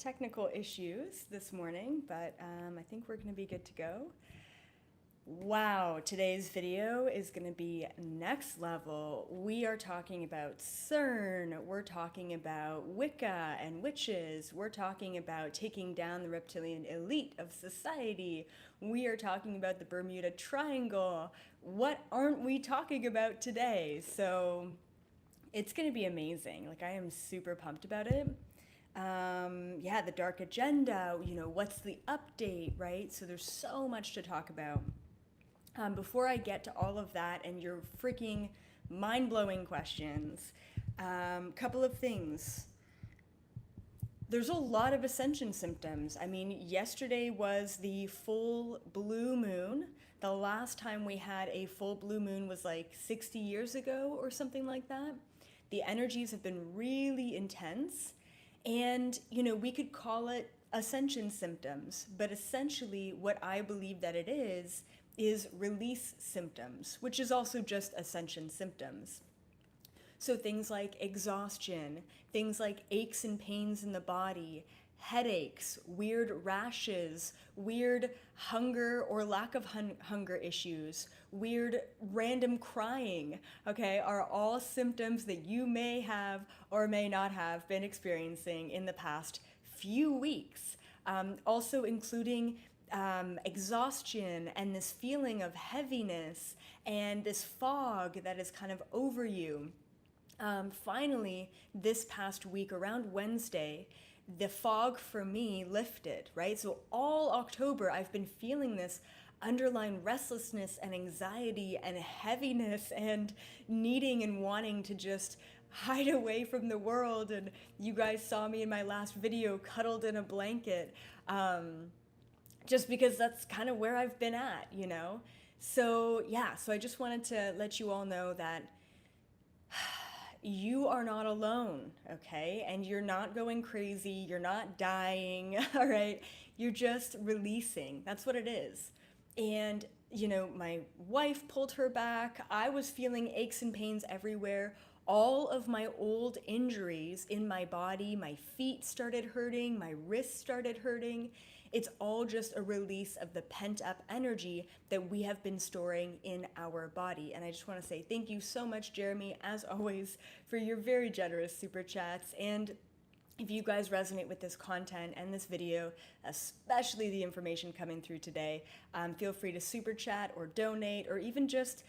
technical issues this morning, but I think we're going to be good to go. Wow, today's video is going to be next level. We are talking about CERN, we're talking about Wicca and witches, we're talking about taking down the reptilian elite of society, we are talking about the Bermuda Triangle. What aren't we talking about today? So it's going to be amazing. Like, I am super pumped about it. Yeah, the dark agenda, what's the update, right? So there's so much to talk about. Before I get to all of that and your freaking mind-blowing questions, couple of things. There's a lot of ascension symptoms. I mean, yesterday was the full blue moon. The last time we had a full blue moon was like 60 years ago or something like that. The energies have been really intense. And, we could call it ascension symptoms, but essentially what I believe that it is release symptoms, which is also just ascension symptoms. So things like exhaustion, things like aches and pains in the body, headaches, weird rashes, weird hunger or lack of hunger issues, weird random crying, okay, are all symptoms that you may have or may not have been experiencing in the past few weeks. Also including exhaustion and this feeling of heaviness and this fog that is kind of over you. Finally, this past week around Wednesday, the fog for me lifted, right? So all October, I've been feeling this underlying restlessness and anxiety and heaviness and needing and wanting to just hide away from the world. And you guys saw me in my last video cuddled in a blanket, just because that's kind of where I've been at, So yeah, so I just wanted to let you all know that you are not alone, okay? And you're not going crazy, you're not dying, all right? You're just releasing. That's what it is. And, my wife pulled her back. I was feeling aches and pains everywhere. All of my old injuries in my body, my feet started hurting, my wrists started hurting. It's all just a release of the pent-up energy that we have been storing in our body. And I just want to say thank you so much, Jeremy, as always, for your very generous super chats. And if you guys resonate with this content and this video, especially the information coming through today, feel free to super chat or donate or even just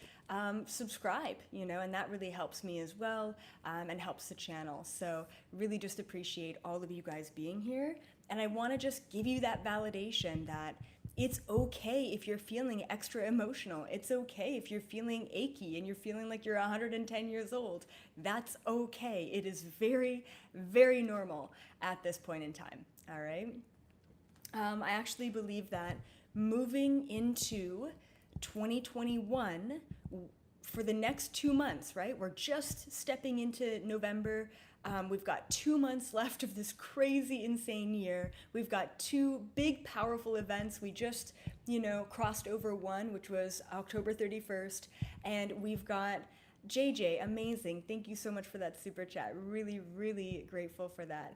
subscribe, and that really helps me as well, and helps the channel. So really just appreciate all of you guys being here. And I want to just give you that validation that it's okay if you're feeling extra emotional. It's okay if you're feeling achy and you're feeling like you're 110 years old. That's okay. It is very, very normal at this point in time. All right. I actually believe that moving into 2021 for the next 2 months, right? We're just stepping into November. We've got 2 months left of this crazy, insane year. We've got 2 big, powerful events. We just, crossed over one, which was October 31st. And we've got JJ, amazing. Thank you so much for that super chat. Really, really grateful for that.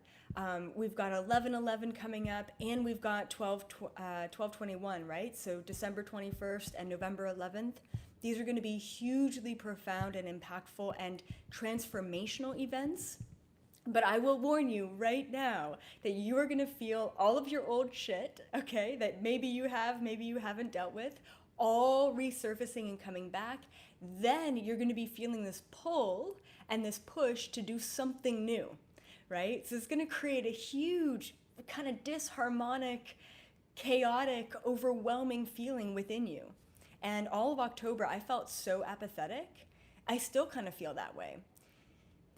We've got 11/11 coming up, and we've got 12/21, right? So December 21st and November 11th. These are going to be hugely profound and impactful and transformational events. But I will warn you right now that you are going to feel all of your old shit, okay, that maybe you have, maybe you haven't dealt with, all resurfacing and coming back. Then you're going to be feeling this pull and this push to do something new, right? So it's going to create a huge kind of disharmonic, chaotic, overwhelming feeling within you. And all of October, I felt so apathetic. I still kind of feel that way.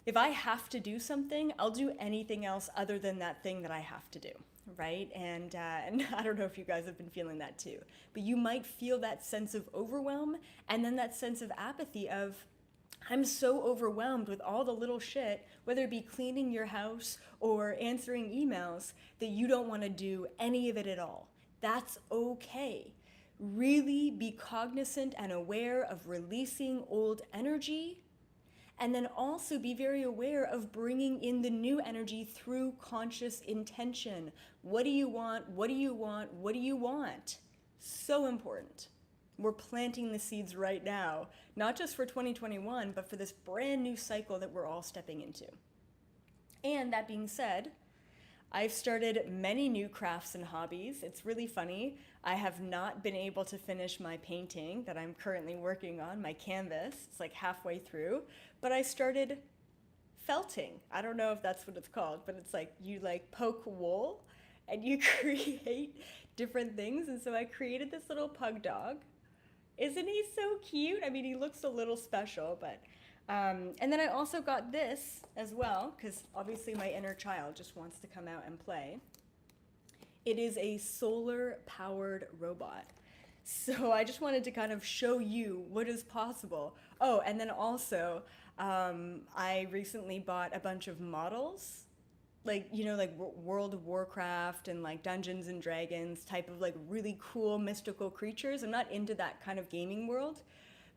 If I have to do something, I'll do anything else other than that thing that I have to do, right? And I don't know if you guys have been feeling that too, but you might feel that sense of overwhelm and then that sense of apathy of, I'm so overwhelmed with all the little shit, whether it be cleaning your house or answering emails, that you don't want to do any of it at all. That's okay. Really be cognizant and aware of releasing old energy And then also be very aware of bringing in the new energy through conscious intention. What do you want? What do you want? What do you want? So important. We're planting the seeds right now, not just for 2021, but for this brand new cycle that we're all stepping into. And that being said, I've started many new crafts and hobbies. It's really funny. I have not been able to finish my painting that I'm currently working on, my canvas. It's like halfway through, but I started felting. I don't know if that's what it's called, but it's like you like poke wool and you create different things. And so I created this little pug dog. Isn't he so cute? I mean, he looks a little special, but and then I also got this as well, because obviously my inner child just wants to come out and play. It is a solar-powered robot. So I just wanted to kind of show you what is possible. Oh, and then also, I recently bought a bunch of models, like, you know, like World of Warcraft and like Dungeons and Dragons type of like really cool mystical creatures. I'm not into that kind of gaming world.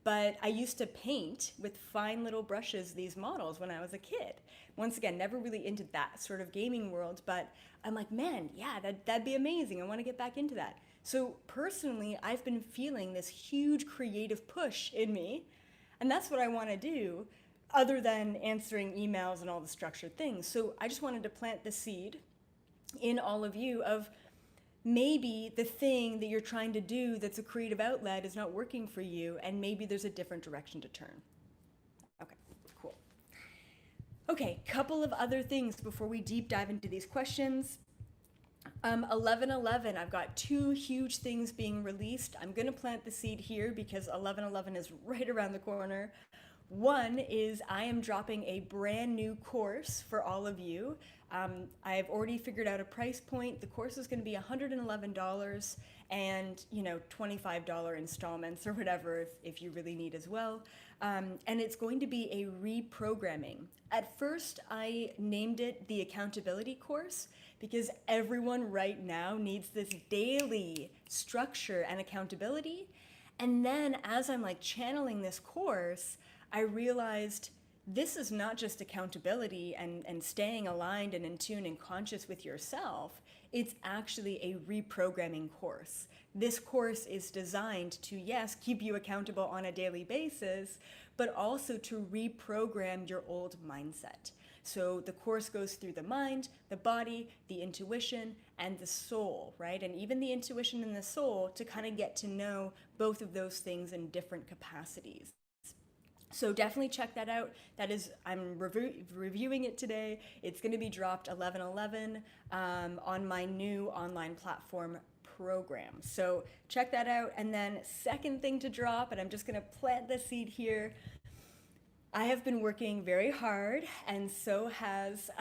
But I used to paint with fine little brushes these models when I was a kid. Once again, never really into that sort of gaming world, but I'm like, man, yeah, that'd be amazing. I want to get back into that. So personally, I've been feeling this huge creative push in me, and that's what I want to do, other than answering emails and all the structured things. So I just wanted to plant the seed in all of you of maybe the thing that you're trying to do that's a creative outlet is not working for you, and maybe there's a different direction to turn. Okay, cool. Okay, couple of other things before we deep dive into these questions. 11/11, I've got two huge things being released. I'm going to plant the seed here because 11/11 is right around the corner. One is I am dropping a brand new course for all of you. I've already figured out a price point. The course is going to be $111 and, you know, $25 installments or whatever if you really need as well. And it's going to be a reprogramming. At first, I named it the accountability course because everyone right now needs this daily structure and accountability. And then as I'm like channeling this course, I realized this is not just accountability and staying aligned and in tune and conscious with yourself. It's actually a reprogramming course. This course is designed to, yes, keep you accountable on a daily basis, but also to reprogram your old mindset. So the course goes through the mind, the body, the intuition, and the soul, right? And even the intuition and the soul to kind of get to know both of those things in different capacities. So definitely check that out. That is, I'm reviewing it today. It's going to be dropped 11/11 on my new online platform program. So check that out. And then second thing to drop, and I'm just going to plant the seed here. I have been working very hard, and so has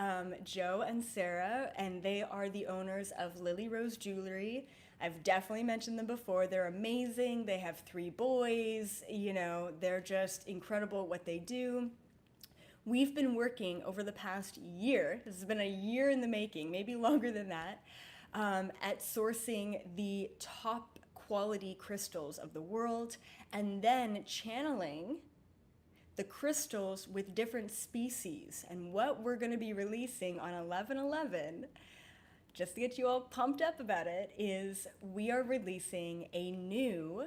Joe and Sarah, and they are the owners of Lily Rose Jewelry. I've definitely mentioned them before. They're amazing. They have 3 boys. You know, they're just incredible at what they do. We've been working over the past year, this has been a year in the making, maybe longer than that, at sourcing the top quality crystals of the world and then channeling the crystals with different species. And what we're going to be releasing on 11/11, just to get you all pumped up about it, is we are releasing a new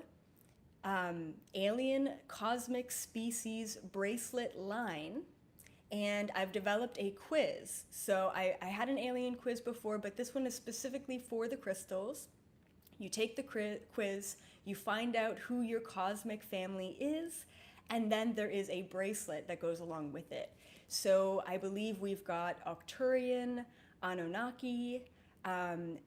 alien cosmic species bracelet line. And I've developed a quiz. So I had an alien quiz before, but this one is specifically for the crystals. You take the quiz, you find out who your cosmic family is, and then there is a bracelet that goes along with it. So I believe we've got Arcturian, Anunnaki,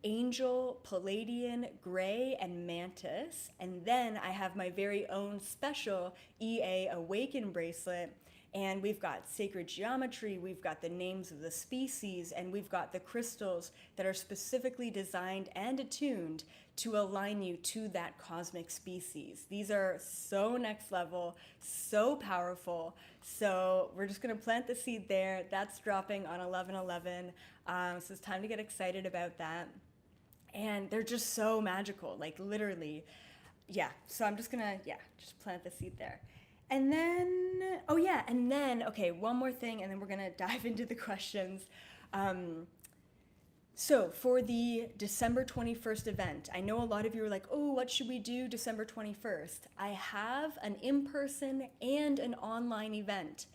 Angel, Palladian, Gray, and Mantis. And then I have my very own special EA Awaken bracelet. And we've got sacred geometry, we've got the names of the species, and we've got the crystals that are specifically designed and attuned to align you to that cosmic species. These are so next level, so powerful. So we're just gonna plant the seed there. That's dropping on 11/11. So it's time to get excited about that. And they're just so magical, like literally. Yeah, so I'm just gonna, just plant the seed there. And then, oh yeah, and then, okay, one more thing, and then we're gonna dive into the questions. So for the December 21st event, I know a lot of you are like, oh, what should we do December 21st? I have an in-person and an online event.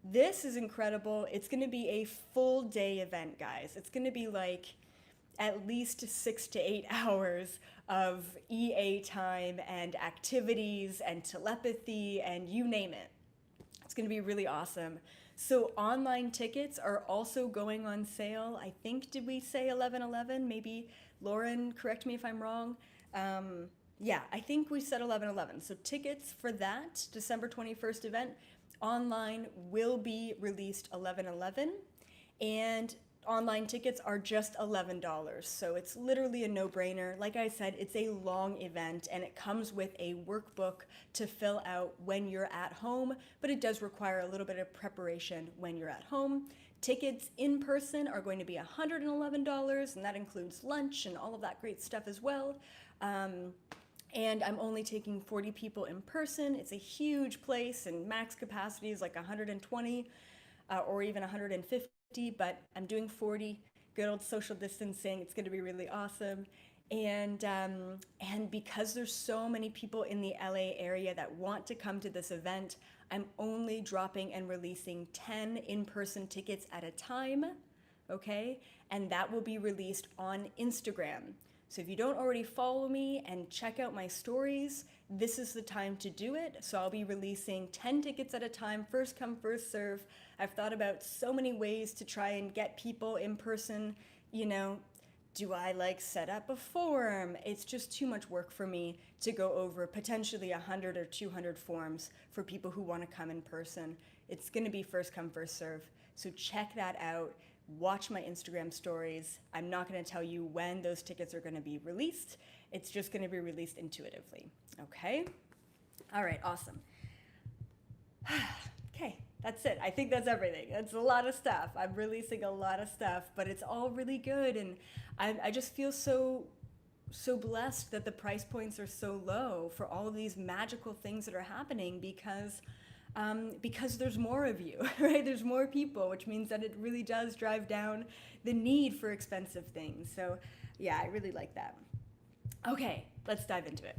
This is incredible. It's gonna be a full day event, guys. It's gonna be like at least 6 to 8 hours of EA time and activities and telepathy and you name it. It's going to be really awesome. So online tickets are also going on sale. I think, did we say 11/11? Maybe Lauren, correct me if I'm wrong. Yeah, I think we said 11/11. So tickets for that December 21st event online will be released 11/11, and online tickets are just $11. So it's literally a no-brainer. Like I said, it's a long event and it comes with a workbook to fill out when you're at home, but it does require a little bit of preparation when you're at home. Tickets in person are going to be $111, and that includes lunch and all of that great stuff as well. And I'm only taking 40 people in person. It's a huge place, and max capacity is like 120 or even 150. But I'm doing 40, good old social distancing. It's going to be really awesome. And because there's so many people in the LA area that want to come to this event, I'm only dropping and releasing 10 in-person tickets at a time, okay? And that will be released on Instagram. So if you don't already follow me and check out my stories, this is the time to do it. So I'll be releasing 10 tickets at a time, first come, first serve. I've thought about so many ways to try and get people in person. You know, do I like set up a form? It's just too much work for me to go over potentially 100 or 200 forms for people who want to come in person. It's going to be first come, first serve. So check that out. Watch my Instagram stories. I'm not going to tell you when those tickets are going to be released. It's just going to be released intuitively. Okay? All right, awesome. Okay, that's it. I think that's everything. That's a lot of stuff. I'm releasing a lot of stuff, but it's all really good. And I just feel so blessed that the price points are so low for all of these magical things that are happening because there's more of you, right? There's more people, which means that it really does drive down the need for expensive things. So yeah, I really like that. Okay, let's dive into it.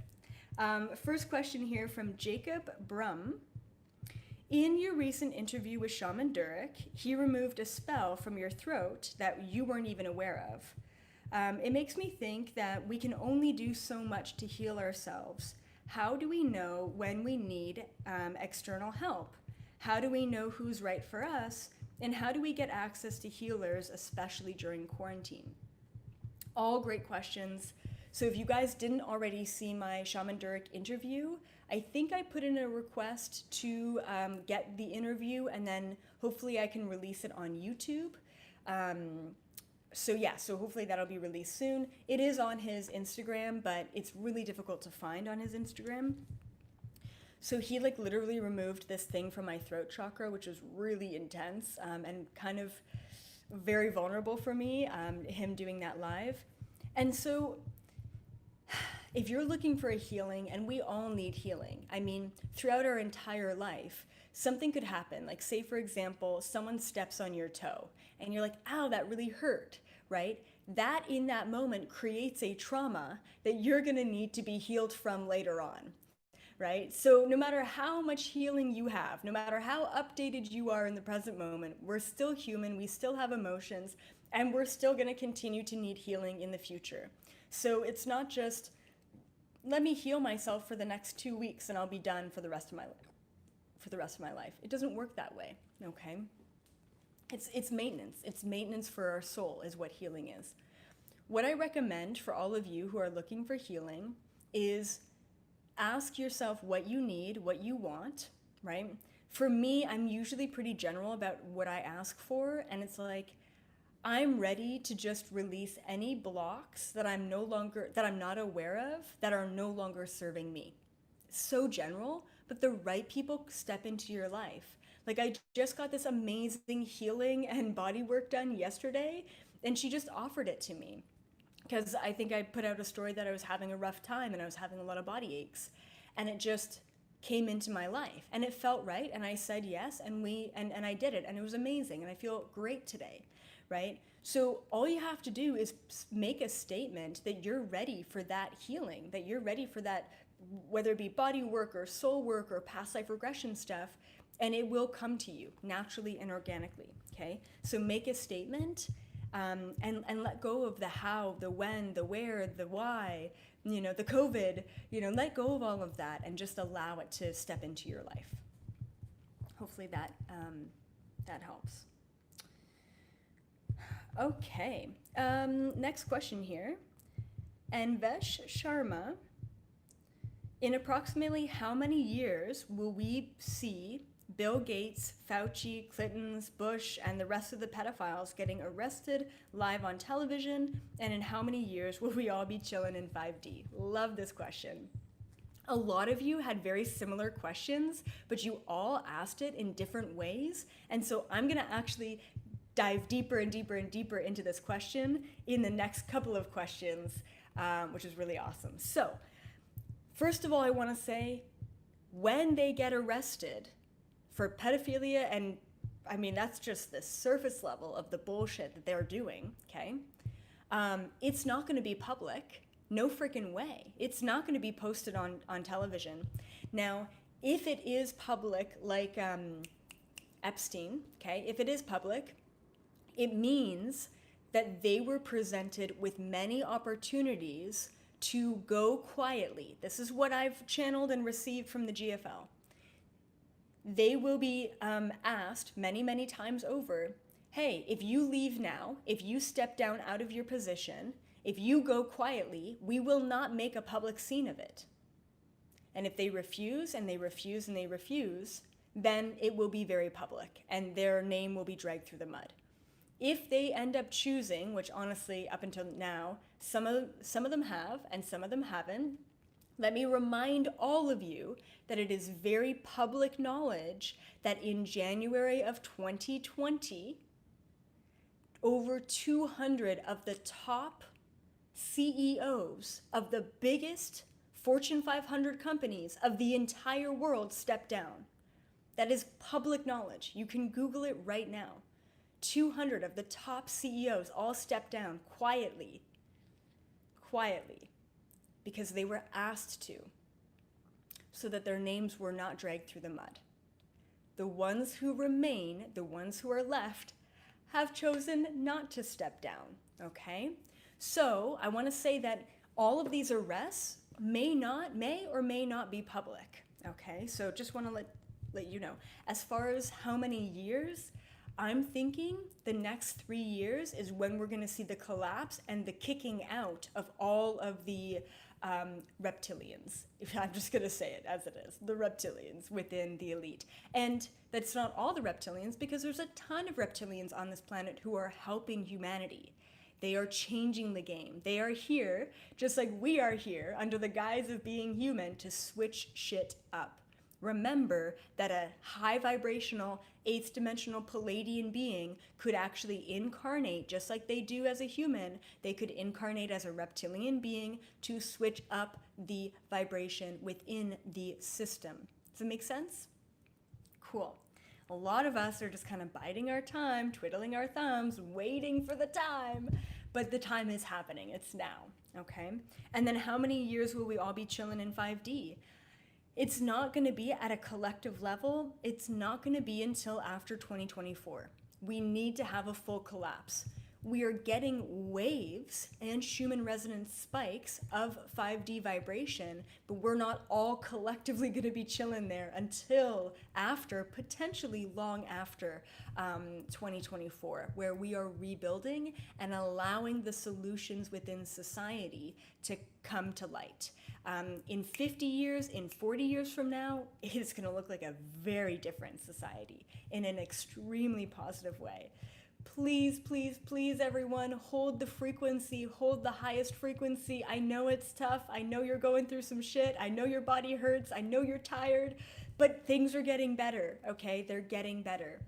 First question here from Jacob Brum. In your recent interview with Shaman Durek, he removed a spell from your throat that you weren't even aware of. It makes me think that we can only do so much to heal ourselves. How do we know when we need external help? How do we know who's right for us? And how do we get access to healers, especially during quarantine? All great questions. So if you guys didn't already see my Shaman Durek interview, I think I put in a request to get the interview, and then hopefully I can release it on YouTube. So hopefully that'll be released soon. It is on his Instagram, but it's really difficult to find on his Instagram. So he like literally removed this thing from my throat chakra, which was really intense and kind of very vulnerable for me, him doing that live. And so if you're looking for a healing, and we all need healing, I mean, throughout our entire life, something could happen. Like say, for example, someone steps on your toe and you're like, ow, that really hurt, right? That in that moment creates a trauma that you're gonna need to be healed from later on, right? So no matter how much healing you have, no matter how updated you are in the present moment, we're still human, we still have emotions, and we're still gonna continue to need healing in the future. So it's not just, let me heal myself for the next 2 weeks and I'll be done for the rest of my life. It doesn't work that way, okay? It's maintenance. It's maintenance for our soul is what healing is. What I recommend for all of you who are looking for healing is ask yourself what you need, what you want, right? For me, I'm usually pretty general about what I ask for, and it's like, I'm ready to just release any blocks that I'm not aware of, that are no longer serving me. So general, but the right people step into your life. Like I just got this amazing healing and body work done yesterday, and she just offered it to me. Because I think I put out a story that I was having a rough time and I was having a lot of body aches. And it just came into my life, and it felt right, and I said yes, and I did it, and it was amazing, and I feel great today, right? So all you have to do is make a statement that you're ready for that healing, that you're ready for that, whether it be body work or soul work or past life regression stuff, and it will come to you naturally and organically, okay? So make a statement, and let go of the how, the when, the where, the why, the COVID, let go of all of that and just allow it to step into your life. Hopefully that helps. Okay, next question here. Anvesh Sharma, in approximately how many years will we see Bill Gates, Fauci, Clinton's, Bush, and the rest of the pedophiles getting arrested live on television? And in how many years will we all be chilling in 5D? Love this question. A lot of you had very similar questions, but you all asked it in different ways. And so I'm gonna actually dive deeper and deeper and deeper into this question in the next couple of questions, which is really awesome. So, first of all, I wanna say, when they get arrested for pedophilia, and I mean, that's just the surface level of the bullshit that they're doing, okay? It's not gonna be public. No freaking way. It's not gonna be posted on television. Now, if it is public, like Epstein, okay? If it is public, it means that they were presented with many opportunities to go quietly. This is what I've channeled and received from the GFL. They will be asked many, many times over, hey, if you leave now, if you step down out of your position, if you go quietly, we will not make a public scene of it. And if they refuse and they refuse and they refuse, then it will be very public and their name will be dragged through the mud. If they end up choosing, which honestly, up until now, some of them have and some of them haven't, let me remind all of you that it is very public knowledge that in January of 2020, over 200 of the top CEOs of the biggest Fortune 500 companies of the entire world stepped down. That is public knowledge. You can Google it right now. 200 of the top CEOs all stepped down quietly, because they were asked to, so that their names were not dragged through the mud. The ones who remain, the ones who are left, have chosen not to step down, okay? So I want to say that all of these arrests may or may not be public, okay? So just want to let you know. As far as how many years, I'm thinking the next 3 years is when we're going to see the collapse and the kicking out of all of the reptilians. I'm just going to say it as it is, the reptilians within the elite. And that's not all the reptilians, because there's a ton of reptilians on this planet who are helping humanity. They are changing the game. They are here, just like we are here, under the guise of being human, to switch shit up. Remember that a high vibrational, 8th dimensional Palladian being could actually incarnate, just like they do as a human, they could incarnate as a reptilian being to switch up the vibration within the system. Does it make sense? Cool. A lot of us are just kind of biding our time, twiddling our thumbs, waiting for the time, but the time is happening. It's now, okay? And then how many years will we all be chilling in 5D? It's not going to be at a collective level. It's not going to be until after 2024. We need to have a full collapse. We are getting waves and Schumann resonance spikes of 5D vibration, but we're not all collectively going to be chilling there until after, potentially long after 2024, where we are rebuilding and allowing the solutions within society to come to light. In 50 years, in 40 years from now, it's going to look like a very different society in an extremely positive way. Please, please, please, everyone, hold the frequency, hold the highest frequency. I know it's tough. I know you're going through some shit. I know your body hurts. I know you're tired, but things are getting better, okay? They're getting better.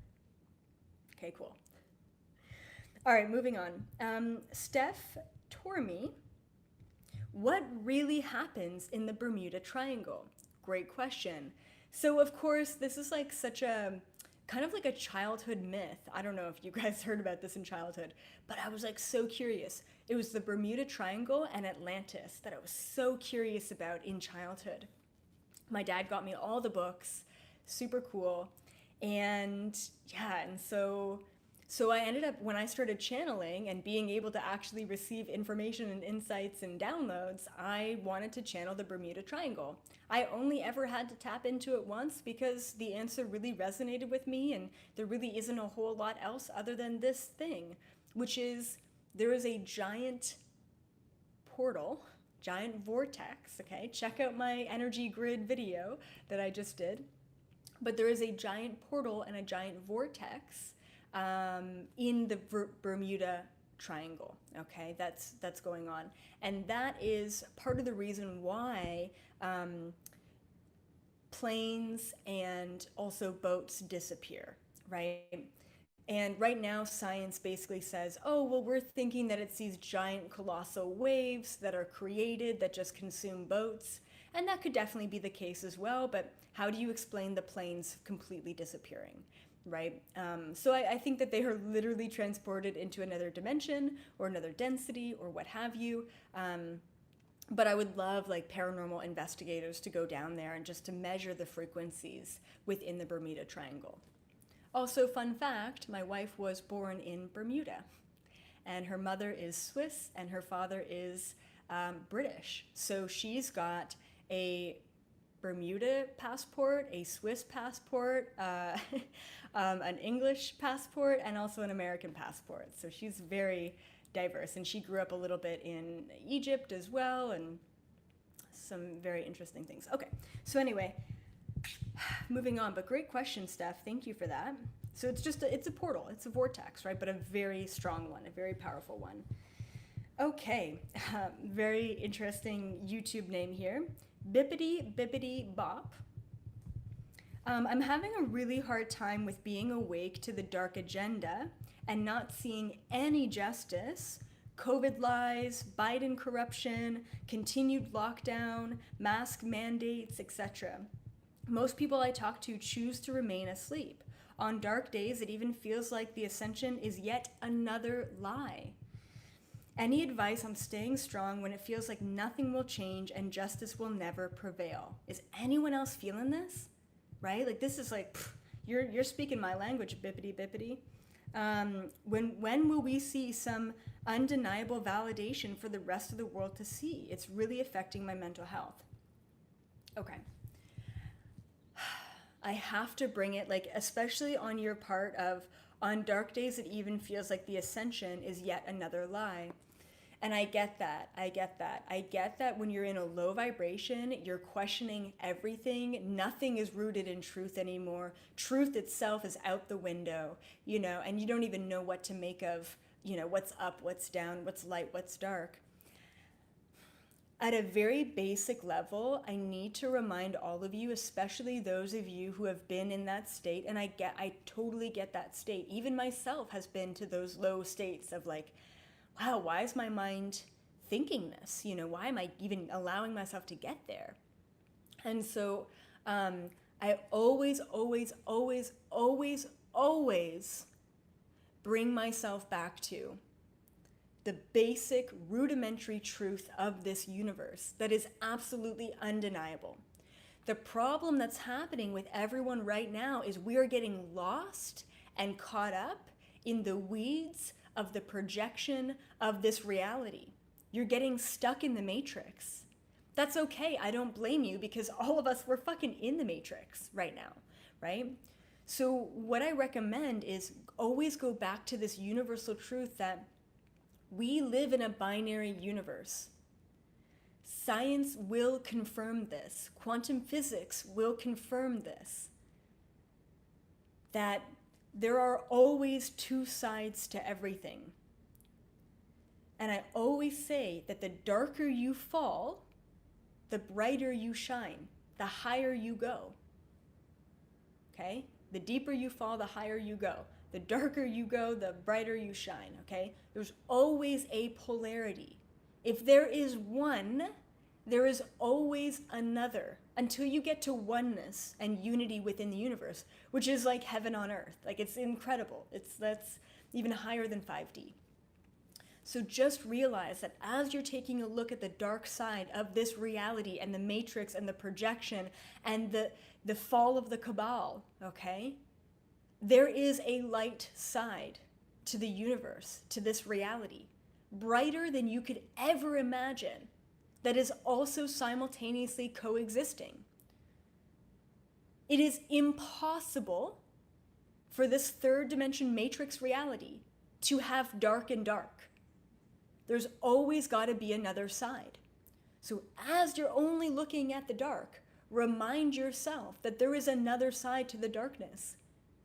Okay, cool. All right, moving on. Steph Tormey, what really happens in the Bermuda Triangle? great question. So of course, this is like such a kind of like a childhood myth. I don't know if you guys heard about this in childhood, but I was like so curious. It was the Bermuda Triangle and Atlantis that I was so curious about in childhood. My dad got me all the books, super cool. And yeah, and so I ended up, when I started channeling and being able to actually receive information and insights and downloads, I wanted to channel the Bermuda Triangle. I only ever had to tap into it once because the answer really resonated with me, and there really isn't a whole lot else other than this thing, which is there is a giant portal, giant vortex, okay? Check out my energy grid video that I just did. But there is a giant portal and a giant vortex in the Bermuda Triangle, okay? That's going on. And that is part of the reason why planes and also boats disappear, right? And right now, science basically says, oh, well, we're thinking that it's these giant colossal waves that are created that just consume boats. And that could definitely be the case as well, but how do you explain the planes completely disappearing, right? So I think that they are literally transported into another dimension or another density or what have you. But I would love like paranormal investigators to go down there and just to measure the frequencies within the Bermuda Triangle. Also, fun fact, my wife was born in Bermuda, and her mother is Swiss and her father is British. So she's got a Bermuda passport, a Swiss passport, an English passport, and also an American passport. So she's very diverse, and she grew up a little bit in Egypt as well, and some very interesting things. Okay, so anyway, moving on, but great question, Steph. Thank you for that. So it's a portal, it's a vortex, right? But a very strong one, a very powerful one. Okay, very interesting YouTube name here. Bippity Bippity Bop. I'm having a really hard time with being awake to the dark agenda and not seeing any justice. COVID lies, Biden corruption, continued lockdown, mask mandates, etc. Most people I talk to choose to remain asleep. On dark days, it even feels like the ascension is yet another lie. Any advice on staying strong when it feels like nothing will change and justice will never prevail? Is anyone else feeling this? Right? Like this is like, pff, you're speaking my language, bippity bippity. When will we see some undeniable validation for the rest of the world to see? It's really affecting my mental health. Okay. I have to bring it, like, especially on your part of, on dark days, it even feels like the ascension is yet another lie. And I get that. I get that when you're in a low vibration, you're questioning everything. Nothing is rooted in truth anymore. Truth itself is out the window, you know, and you don't even know what to make of, you know, what's up, what's down, what's light, what's dark. At a very basic level, I need to remind all of you, especially those of you who have been in that state, and I totally get that state. Even myself has been to those low states of like, wow, why is my mind thinking this? You know, why am I even allowing myself to get there? And so I always bring myself back to the basic rudimentary truth of this universe that is absolutely undeniable. The problem that's happening with everyone right now is we are getting lost and caught up in the weeds of the projection of this reality. You're getting stuck in the matrix. That's okay, I don't blame you, because all of us, we're fucking in the matrix right now, right? So what I recommend is always go back to this universal truth that we live in a binary universe. Science will confirm this. Quantum physics will confirm this. That there are always two sides to everything. And I always say that the darker you fall, the brighter you shine, the higher you go. Okay? The deeper you fall, the higher you go. The darker you go, the brighter you shine, okay? There's always a polarity. If there is one, There is always another until you get to oneness and unity within the universe, which is like heaven on earth. Like, it's incredible. That's even higher than 5D. So just realize that as you're taking a look at the dark side of this reality and the matrix and the projection and the fall of the cabal, okay, there is a light side to the universe, to this reality, brighter than you could ever imagine, that is also simultaneously coexisting. It is impossible for this third dimension matrix reality to have dark and dark. There's always got to be another side. So as you're only looking at the dark, remind yourself that there is another side to the darkness,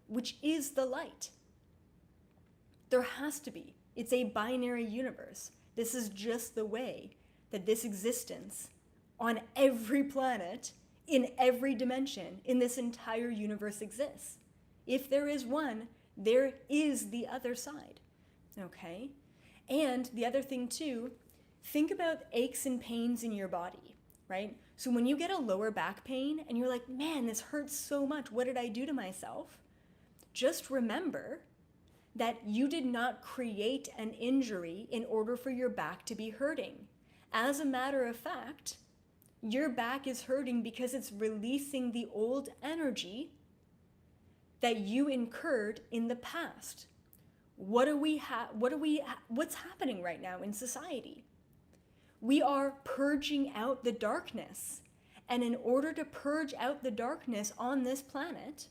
which is the light. There has to be. It's a binary universe. This is just the way that this existence on every planet, in every dimension, in this entire universe exists. If there is one, there is the other side, okay? And the other thing too, think about aches and pains in your body, right? So when you get a lower back pain and you're like, man, this hurts so much, what did I do to myself? Just remember that you did not create an injury in order for your back to be hurting. As a matter of fact, your back is hurting because it's releasing the old energy that you incurred in the past. What's happening right now in society? We are purging out the darkness. And in order to purge out the darkness on this planet,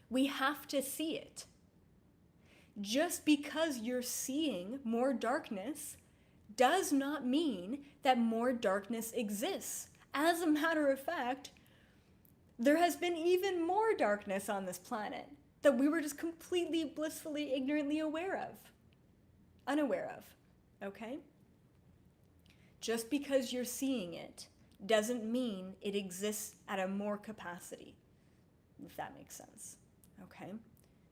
we have to see it. Just because you're seeing more darkness does not mean that more darkness exists. As a matter of fact, there has been even more darkness on this planet that we were just completely blissfully, ignorantly unaware of, okay? Just because you're seeing it doesn't mean it exists at a more capacity, if that makes sense, okay?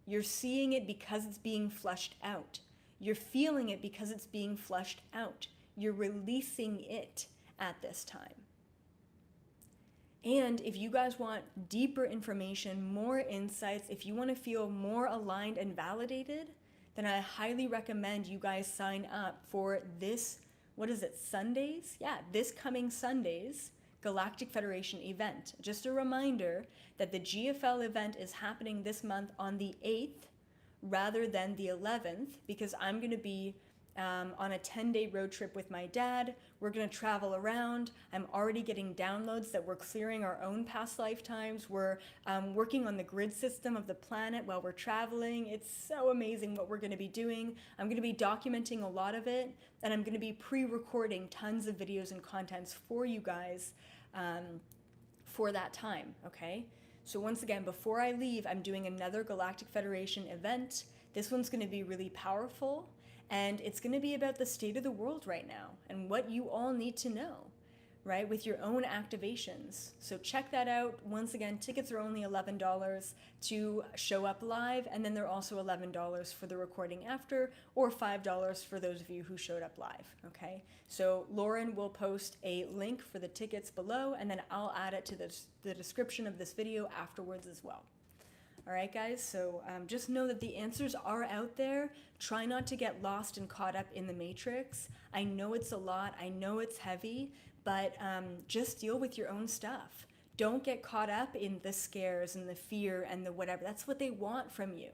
You're seeing it because it's being flushed out. You're feeling it because it's being flushed out. You're releasing it at this time. And if you guys want deeper information, more insights, if you want to feel more aligned and validated, then I highly recommend you guys sign up for this, Sundays? Yeah, this coming Sunday's Galactic Federation event. Just a reminder that the GFL event is happening this month on the 8th rather than the 11th, because I'm going to be on a 10-day road trip with my dad. We're going to travel around. I'm already getting downloads that we're clearing our own past lifetimes. We're working on the grid system of the planet while we're traveling. It's so amazing what we're going to be doing. I'm going to be documenting a lot of it, and I'm going to be pre-recording tons of videos and contents for you guys for that time, okay? So once again, before I leave, I'm doing another Galactic Federation event. This one's going to be really powerful. And it's going to be about the state of the world right now and what you all need to know, right, with your own activations. So check that out. Once again, tickets are only $11 to show up live, and then they're also $11 for the recording after, or $5 for those of you who showed up live, okay? So Lauren will post a link for the tickets below, and then I'll add it to the description of this video afterwards as well. All right, guys, so just know that the answers are out there. Try not to get lost and caught up in the matrix. I know it's a lot. I know it's heavy, but just deal with your own stuff. Don't get caught up in the scares and the fear and the whatever. That's what they want from you.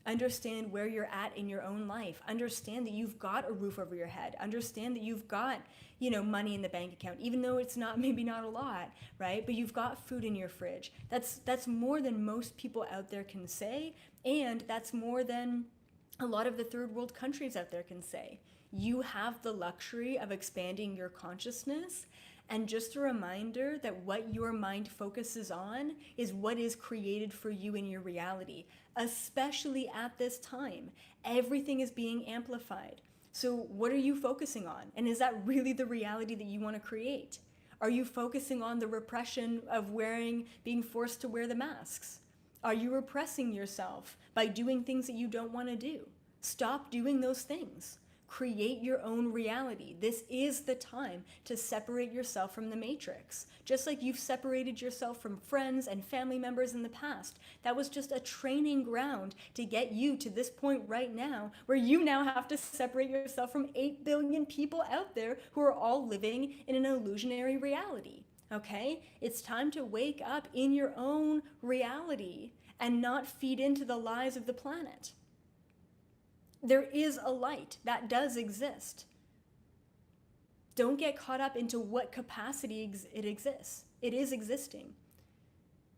Understand where you're at in your own life. Understand that you've got a roof over your head. Understand that you've got, money in the bank account, even though it's maybe not a lot, right? But you've got food in your fridge. That's more than most people out there can say, and that's more than a lot of the third world countries out there can say. You have the luxury of expanding your consciousness. And just a reminder that what your mind focuses on is what is created for you in your reality, especially at this time. Everything is being amplified. So what are you focusing on? And is that really the reality that you want to create? Are you focusing on the repression of being forced to wear the masks? Are you repressing yourself by doing things that you don't want to do? Stop doing those things. Create your own reality. This is the time to separate yourself from the matrix. Just like you've separated yourself from friends and family members in the past. That was just a training ground to get you to this point right now, where you now have to separate yourself from 8 billion people out there who are all living in an illusionary reality. Okay? It's time to wake up in your own reality and not feed into the lies of the planet. There is a light that does exist. Don't get caught up into what capacity it exists. It is existing.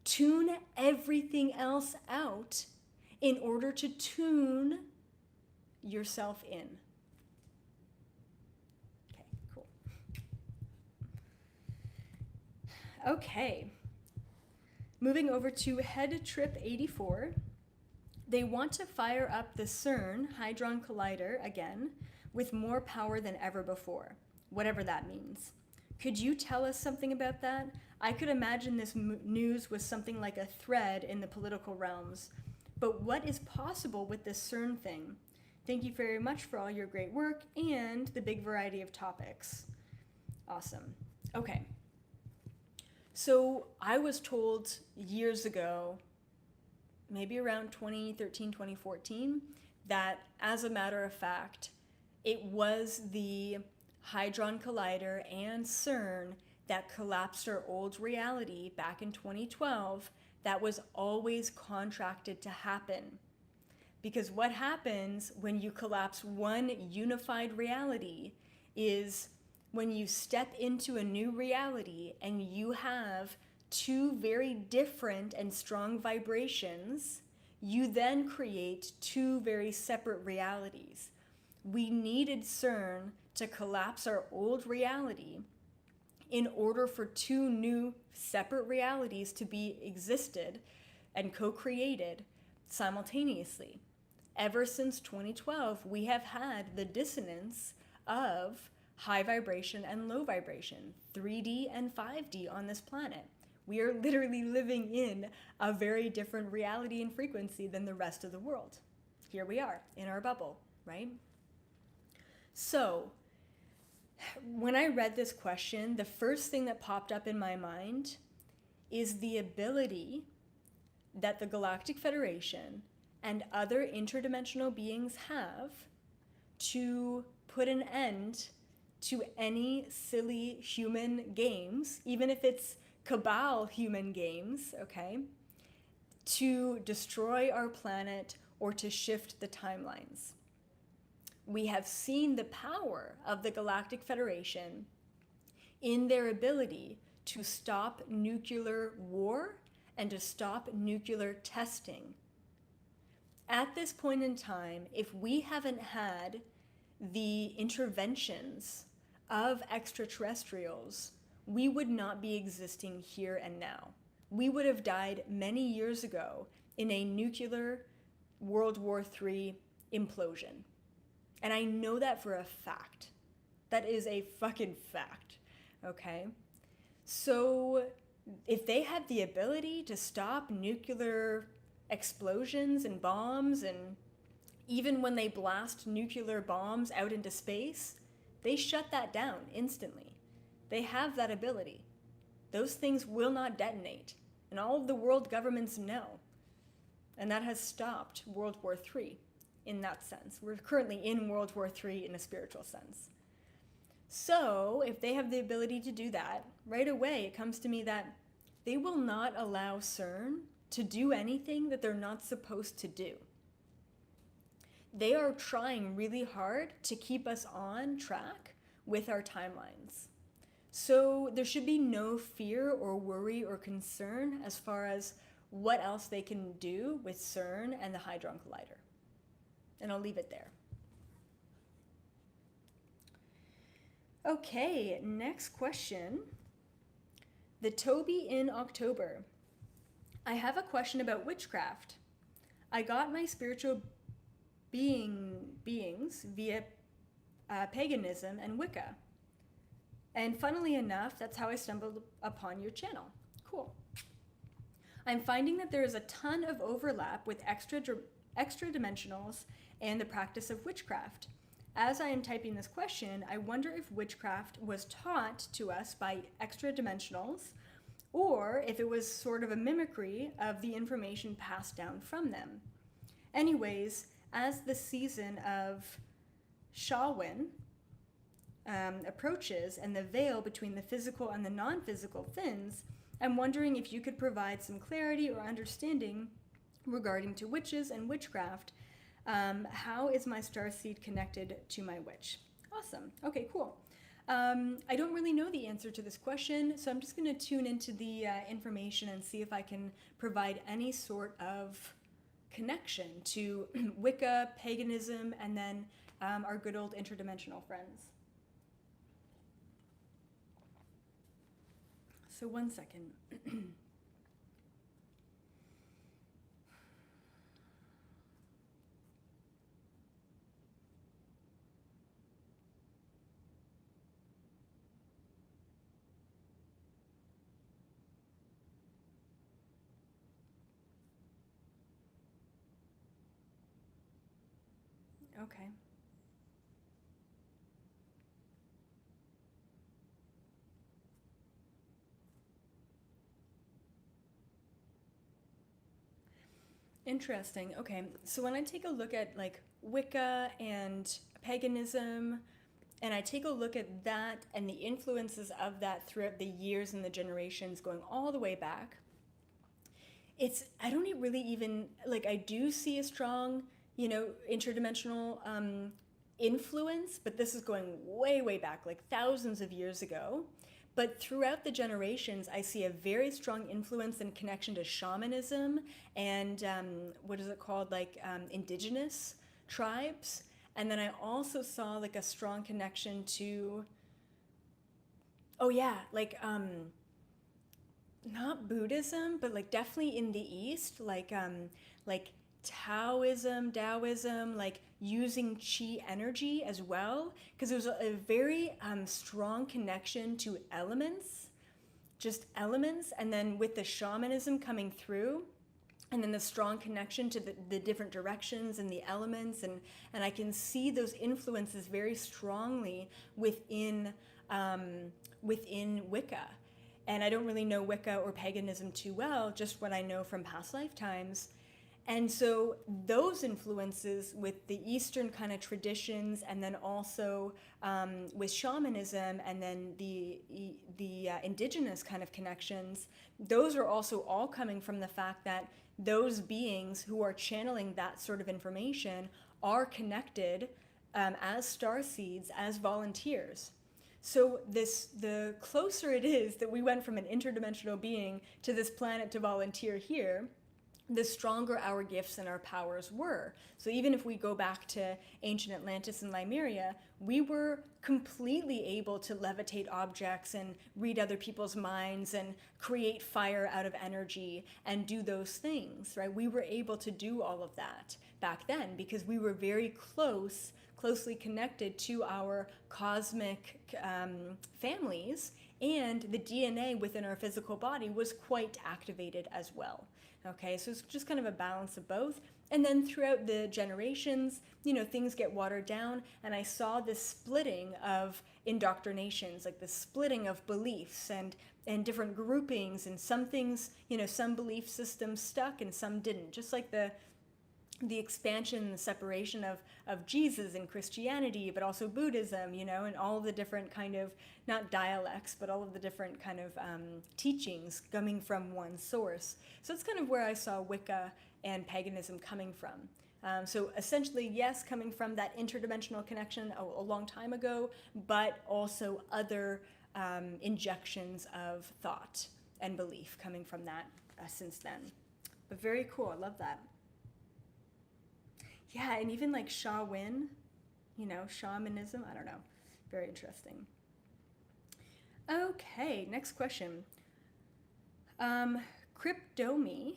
Tune everything else out in order to tune yourself in. Okay, cool. Okay. Moving over to Head Trip 84. They want to fire up the CERN Hadron Collider again with more power than ever before, whatever that means. Could you tell us something about that? I could imagine this news was something like a thread in the political realms. But what is possible with this CERN thing? Thank you very much for all your great work and the big variety of topics. Awesome. Okay. So I was told years ago, maybe around 2013, 2014, that as a matter of fact, it was the Hadron Collider and CERN that collapsed our old reality back in 2012 that was always contracted to happen. Because what happens when you collapse one unified reality is when you step into a new reality and you have two very different and strong vibrations, you then create two very separate realities. We needed CERN to collapse our old reality in order for two new separate realities to be existed and co-created simultaneously. Ever since 2012, we have had the dissonance of high vibration and low vibration, 3D and 5D on this planet. We are literally living in a very different reality and frequency than the rest of the world. Here we are in our bubble, right? So, when I read this question, the first thing that popped up in my mind is the ability that the Galactic Federation and other interdimensional beings have to put an end to any silly human games, even if it's cabal human games, okay, to destroy our planet or to shift the timelines. We have seen the power of the Galactic Federation in their ability to stop nuclear war and to stop nuclear testing. At this point in time, if we haven't had the interventions of extraterrestrials, we would not be existing here and now. We would have died many years ago in a nuclear World War III implosion. And I know that for a fact. That is a fucking fact, okay? So if they have the ability to stop nuclear explosions and bombs, and even when they blast nuclear bombs out into space, they shut that down instantly. They have that ability. Those things will not detonate, and all of the world governments know. And that has stopped World War III in that sense. We're currently in World War III in a spiritual sense. So if they have the ability to do that, right away it comes to me that they will not allow CERN to do anything that they're not supposed to do. They are trying really hard to keep us on track with our timelines. So there should be no fear or worry or concern as far as what else they can do with CERN and the Hadron Collider. And I'll leave it there. Okay, next question. The Toby in October. I have a question about witchcraft. I got my spiritual beings via paganism and Wicca. And funnily enough, that's how I stumbled upon your channel. Cool. I'm finding that there is a ton of overlap with extra dimensionals and the practice of witchcraft. as I am typing this question, I wonder if witchcraft was taught to us by extra dimensionals, or if it was sort of a mimicry of the information passed down from them. Anyways, as the season of Shawin approaches and the veil between the physical and the non-physical thins, I'm wondering if you could provide some clarity or understanding regarding to witches and witchcraft. How is my starseed connected to my witch? Awesome. Okay, cool. I don't really know the answer to this question, so I'm just going to tune into the information and see if I can provide any sort of connection to Wicca, paganism, and then our good old interdimensional friends. So 1 second. Okay. Interesting. Okay. So when I take a look at like Wicca and paganism, and I take a look at that and the influences of that throughout the years and the generations going all the way back, I don't really even, like, I do see a strong, interdimensional influence, but this is going way, way back, like thousands of years ago. But throughout the generations, I see a very strong influence and connection to shamanism and what is it called, like indigenous tribes. And then I also saw like a strong connection to, oh yeah, like not Buddhism, but like definitely in the East, like Taoism, like using chi energy as well, because there was a very strong connection to elements, just elements, and then with the shamanism coming through, and then the strong connection to the different directions and the elements, and I can see those influences very strongly within Wicca. And I don't really know Wicca or paganism too well, just what I know from past lifetimes. And so those influences with the Eastern kind of traditions, and then also with shamanism, and then the indigenous kind of connections, those are also all coming from the fact that those beings who are channeling that sort of information are connected as starseeds, as volunteers. So the closer it is that we went from an interdimensional being to this planet to volunteer here, the stronger our gifts and our powers were. So even if we go back to ancient Atlantis and Lemuria, we were completely able to levitate objects and read other people's minds and create fire out of energy and do those things, right? We were able to do all of that back then because we were very closely connected to our cosmic families, and the DNA within our physical body was quite activated as well. Okay, so it's just kind of a balance of both. And then throughout the generations, things get watered down, and I saw this splitting of indoctrinations, like the splitting of beliefs and different groupings, and some things, some belief systems stuck and some didn't, just like the expansion and the separation of Jesus and Christianity, but also Buddhism, and all the different kind of, not dialects, but all of the different kind of teachings coming from one source. So it's kind of where I saw Wicca and paganism coming from. So essentially, yes, coming from that interdimensional connection a long time ago, but also other injections of thought and belief coming from that since then. But very cool, I love that. Yeah, and even like Shawin, shamanism, I don't know. Very interesting. Okay, next question. Cryptomy,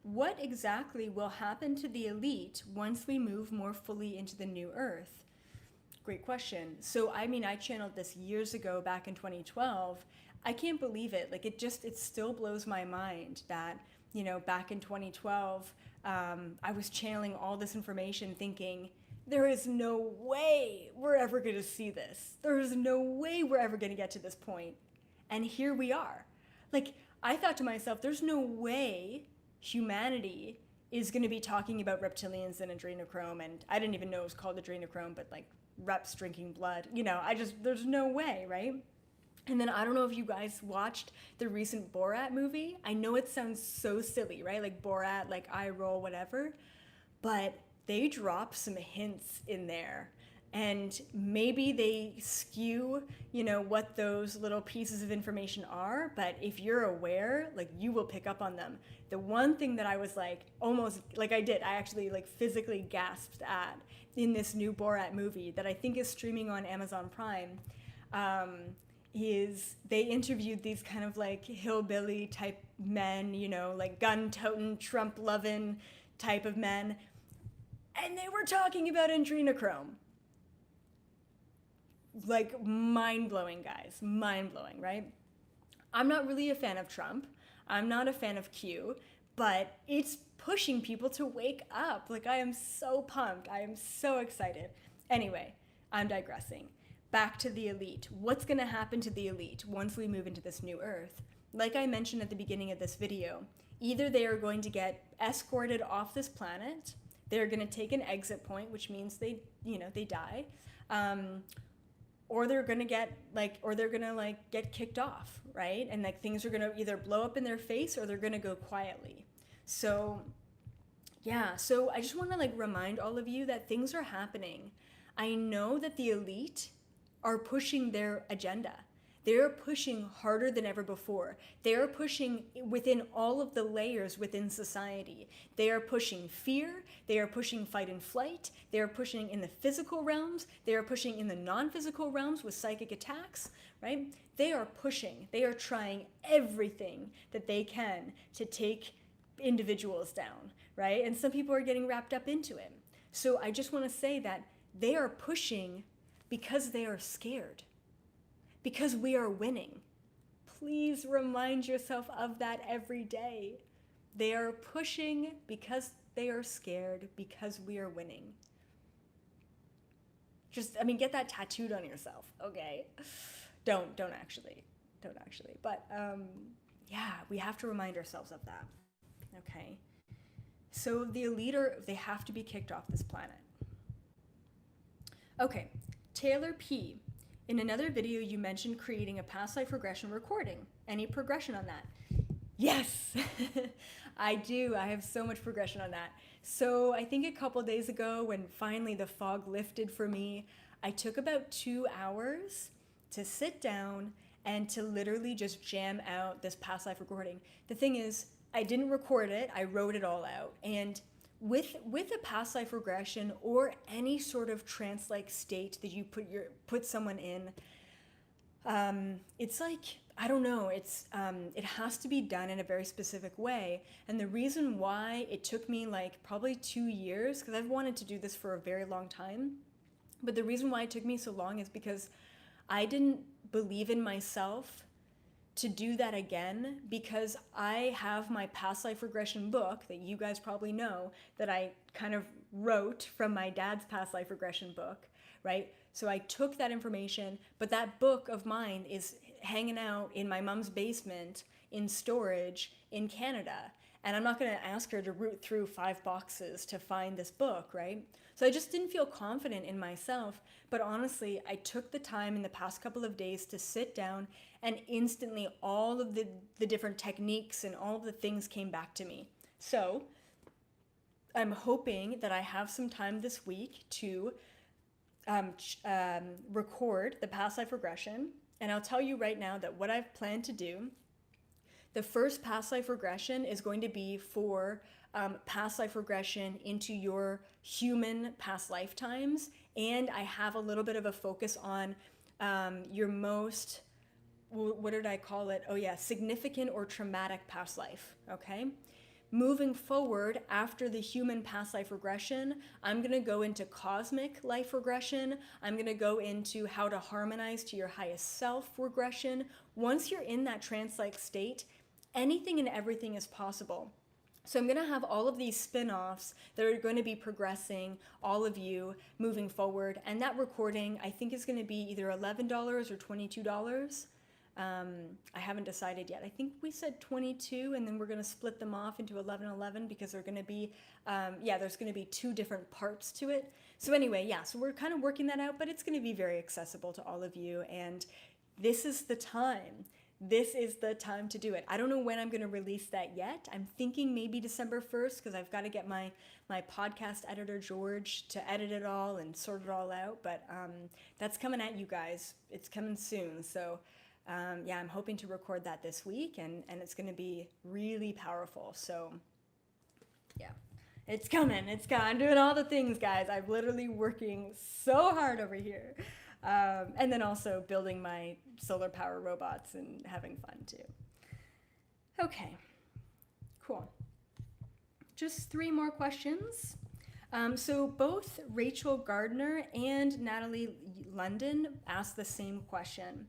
what exactly will happen to the elite once we move more fully into the new Earth? Great question. So, I channeled this years ago, back in 2012. I can't believe it. Like, it still blows my mind that, back in 2012, I was channeling all this information thinking, there is no way we're ever going to see this. There is no way we're ever going to get to this point. And here we are. Like, I thought to myself, there's no way humanity is going to be talking about reptilians and adrenochrome. And I didn't even know it was called adrenochrome, but like reps drinking blood. You know, there's no way, right? And then I don't know if you guys watched the recent Borat movie. I know it sounds so silly, right? Like Borat, like eye roll, whatever. But they drop some hints in there. And maybe they skew, you know, what those little pieces of information are. But if you're aware, like, you will pick up on them. The one thing that I was like, almost, like I actually like physically gasped at in this new Borat movie that I think is streaming on Amazon Prime, is they interviewed these kind of like hillbilly type men, you know, like gun-toting, Trump-loving type of men. And they were talking about adrenochrome. Like, mind-blowing, guys. Mind-blowing, right? I'm not really a fan of Trump. I'm not a fan of Q. But it's pushing people to wake up. Like, I am so pumped. I am so excited. Anyway, I'm digressing. Back to the elite. What's going to happen to the elite once we move into this new Earth? Like I mentioned at the beginning of this video, either they are going to get escorted off this planet, they're going to take an exit point, which means they die, or they're going to get get kicked off, right? And like things are going to either blow up in their face or they're going to go quietly. So yeah, so I just want to like remind all of you that things are happening. I know that the elite are pushing their agenda. They're pushing harder than ever before. They're pushing within all of the layers within society. They are pushing fear. They are pushing fight and flight. They are pushing in the physical realms. They are pushing in the non-physical realms with psychic attacks, right? They are pushing. They are trying everything that they can to take individuals down, right? And some people are getting wrapped up into it. So I just want to say that they are pushing because they are scared. Because we are winning. Please remind yourself of that every day. They are pushing because they are scared, because we are winning. Get that tattooed on yourself, okay? Don't actually. But yeah, we have to remind ourselves of that, okay? So the elite they have to be kicked off this planet. Okay, Taylor P. In another video, you mentioned creating a past life regression recording. Any progression on that? Yes, I do. I have so much progression on that. So I think a couple days ago, when finally the fog lifted for me, I took about 2 hours to sit down and to literally just jam out this past life recording. The thing is, I didn't record it. I wrote it all out. And with a past life regression or any sort of trance-like state that you put someone in, it's like, I don't know, it has to be done in a very specific way. And the reason why it took me like probably 2 years, because I've wanted to do this for a very long time, but the reason why it took me so long is because I didn't believe in myself to do that again, because I have my past life regression book that you guys probably know that I kind of wrote from my dad's past life regression book, right? So I took that information, but that book of mine is hanging out in my mom's basement in storage in Canada. And I'm not going to ask her to root through 5 boxes to find this book, right? So I just didn't feel confident in myself. But honestly, I took the time in the past couple of days to sit down, and instantly all of the different techniques and all of the things came back to me. So I'm hoping that I have some time this week to record the past life regression. And I'll tell you right now that what I've planned to do, the first past life regression is going to be for past life regression into your human past lifetimes. And I have a little bit of a focus on your most, what did I call it? Oh yeah, significant or traumatic past life, okay? Moving forward, after the human past life regression, I'm gonna go into cosmic life regression. I'm gonna go into how to harmonize to your highest self regression. Once you're in that trance-like state, anything and everything is possible. So I'm going to have all of these spin-offs that are going to be progressing all of you moving forward. And that recording, I think, is going to be either $11 or $22. I haven't decided yet. I think we said 22, and then we're going to split them off into 11 because they're going to be, there's going to be two different parts to it. So anyway, yeah, so we're kind of working that out, but it's going to be very accessible to all of you. And this is the time. This is the time to do it. I don't know when I'm going to release that yet. I'm thinking maybe December 1st because I've got to get my podcast editor, George, to edit it all and sort it all out. But that's coming at you guys. It's coming soon. So I'm hoping to record that this week, and it's going to be really powerful. So yeah, it's coming. I'm doing all the things, guys. I'm literally working so hard over here. And then also building my solar power robots and having fun too. Okay, cool. Just 3 more questions. So both Rachel Gardner and Natalie London asked the same question.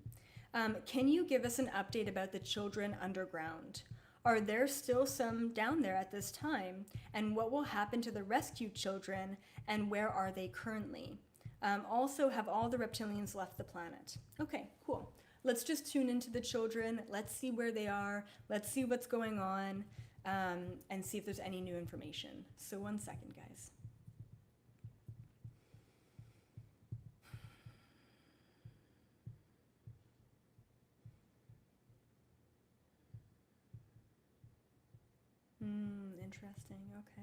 Can you give us an update about the children underground? Are there still some down there at this time? And what will happen to the rescued children, and where are they currently? Also, have all the reptilians left the planet? Okay, cool. Let's just tune into the children. Let's see where they are. Let's see what's going on, and see if there's any new information. So 1 second, guys. Interesting. Okay.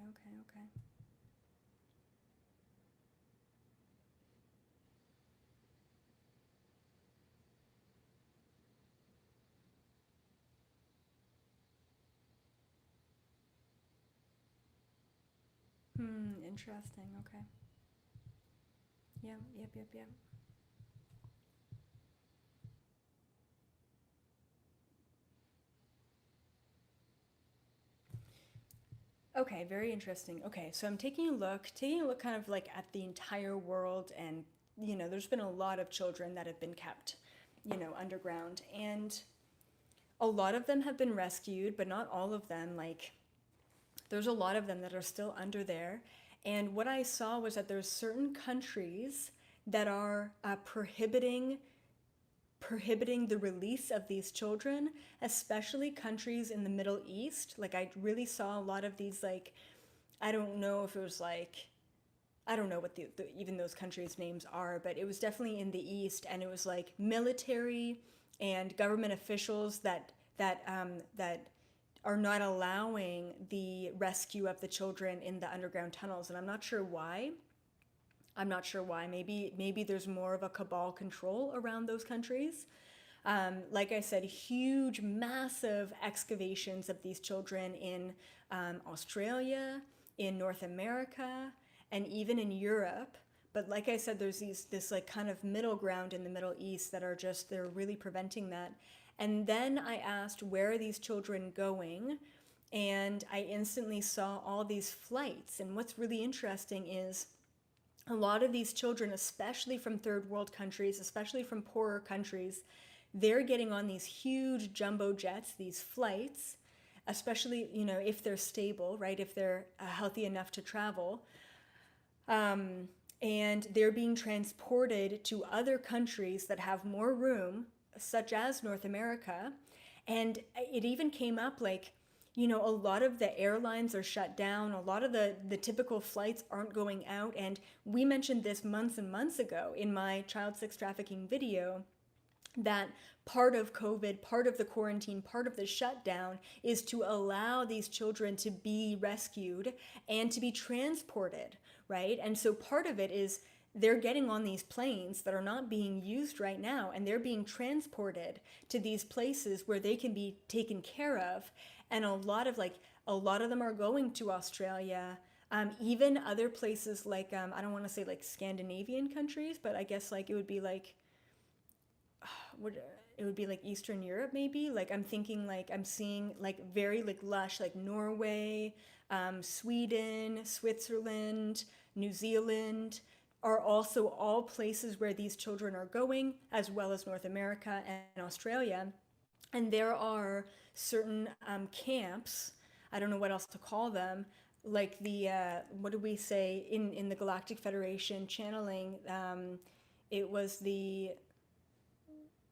Interesting. Okay. Yep. Okay, very interesting. Okay, so I'm taking a look kind of like at the entire world, and there's been a lot of children that have been kept, underground, and a lot of them have been rescued, but not all of them. Like, there's a lot of them that are still under there. And what I saw was that there's certain countries that are prohibiting the release of these children, especially countries in the Middle East. Like, I really saw a lot of these, like, I don't know if it was like, I don't know what even those countries' names are, but it was definitely in the East, and it was like military and government officials that are not allowing the rescue of the children in the underground tunnels, and I'm not sure why. Maybe there's more of a cabal control around those countries. Like I said, huge, massive excavations of these children in Australia, in North America, and even in Europe. But like I said, there's this like kind of middle ground in the Middle East that they're really preventing that. And then I asked, where are these children going? And I instantly saw all these flights. And what's really interesting is a lot of these children, especially from third world countries, especially from poorer countries, they're getting on these huge jumbo jets, these flights, especially, if they're stable, right? If they're healthy enough to travel. And they're being transported to other countries that have more room, such as North America. And it even came up like, a lot of the airlines are shut down. A lot of the typical flights aren't going out. And we mentioned this months and months ago in my child sex trafficking video, that part of COVID, part of the quarantine, part of the shutdown is to allow these children to be rescued and to be transported, right? And so part of it is they're getting on these planes that are not being used right now, and they're being transported to these places where they can be taken care of. And a lot of them are going to Australia, even other places like, I don't want to say like Scandinavian countries, but I guess like it would be like Eastern Europe maybe. Like I'm seeing like very like lush, like Norway, Sweden, Switzerland, New Zealand are also all places where these children are going, as well as North America and Australia. And there are certain camps, I don't know what else to call them, like the, what do we say in the Galactic Federation channeling? It was the,